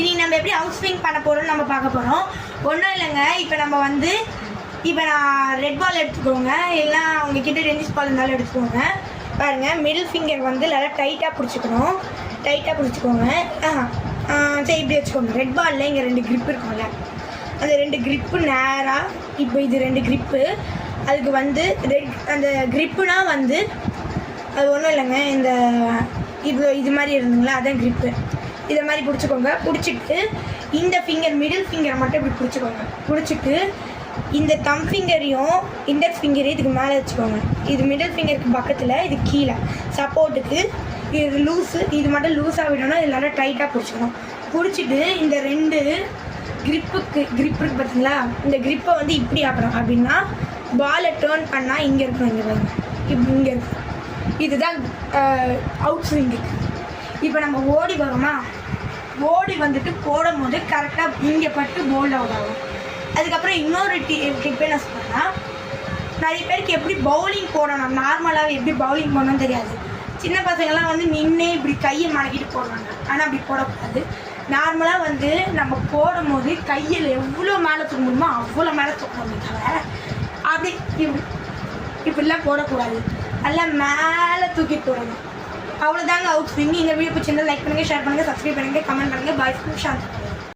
இனி நம்ம எப்படி அவுட் ஸ்விங் பண்ண போகிறோம்னு நம்ம பார்க்க போகிறோம். ஒன்றும் இல்லைங்க, இப்போ நான் ரெட் பால் எடுத்துக்கோங்க, இல்லைனா உங்ககிட்ட டென்னிஸ் பால் இருந்தாலும் எடுத்துக்கோங்க. பாருங்கள், மிடில் ஃபிங்கர் வந்து நல்லா டைட்டாக பிடிச்சிக்கணும். டைட்டாக பிடிச்சிக்கோங்க. சரி, இப்படி வச்சுக்கோங்க. ரெட் பாலில் இங்கே 2 கிரிப் இருக்கும்ல, அந்த 2 கிரிப்பு நேராக, இப்போ இது 2 கிரிப்பு. அதுக்கு வந்து அந்த கிரிப்புனா வந்து அது ஒன்றும் இல்லைங்க, இது மாதிரி இருந்துங்களா, அதான் கிரிப்பு. இதை மாதிரி பிடிச்சிக்கோங்க. பிடிச்சிட்டு இந்த ஃபிங்கர் மிடில் ஃபிங்கரை மட்டும் இப்படி பிடிச்சிக்கோங்க. பிடிச்சிட்டு இந்த தம் ஃபிங்கரையும் இண்டெக்ஸ் ஃபிங்கரையும் இதுக்கு மேலே வச்சுக்கோங்க. இது மிடில் ஃபிங்கருக்கு பக்கத்தில், இது கீழே சப்போர்ட்டுக்கு. இது லூஸு, இது மட்டும் லூஸாக விடணும், இது நல்லா டைட்டாக பிடிச்சிக்கணும். பிடிச்சிட்டு இந்த 2 கிரிப்பு பார்த்தீங்களா, இந்த கிரிப்பை வந்து இப்படி ஆக்கணும். அப்படின்னா பாலை டேர்ன் பண்ணால் இங்கே இருக்கும், இங்கே பாருங்க, இப்படி இங்கே இருக்கும். இதுதான் அவுட் ஸ்விங்கு. இப்போ நம்ம ஓடி வரோமா, ஓடி வந்துட்டு போடும் போது கரெக்டாக இங்கே பட்டு போல்ட் அவுட் ஆகும். அதுக்கப்புறம் இன்னொரு டிப்பே நான் சொன்னேன்னா, நிறைய பேருக்கு எப்படி பவுலிங் போடணும், நார்மலாகவே எப்படி பவுலிங் போடணும்னு தெரியாது. சின்ன பசங்கள்லாம் வந்து நின்று இப்படி கையை மடக்கிட்டு போடுவாங்க. ஆனால் அப்படி போடக்கூடாது. நார்மலாக வந்து நம்ம போடும் போது கையில் எவ்வளோ மேலே தூக்க முடியுமோ அவ்வளோ மேலே தூக்கணும். தவிர அப்படி இப்படிலாம் போடக்கூடாது. நல்லா மேலே தூக்கி போடணும். அவ்வளோதாங்க அவுட் ஸ்விங். இந்த வீடியோ பிடிச்சிருந்தா லைக் பண்ணுங்கள், ஷேர் பண்ணுங்கள், சப்ஸ்கிரைப் பண்ணுங்கள், கமெண்ட் பண்ணுங்கள். Bye from Shanti.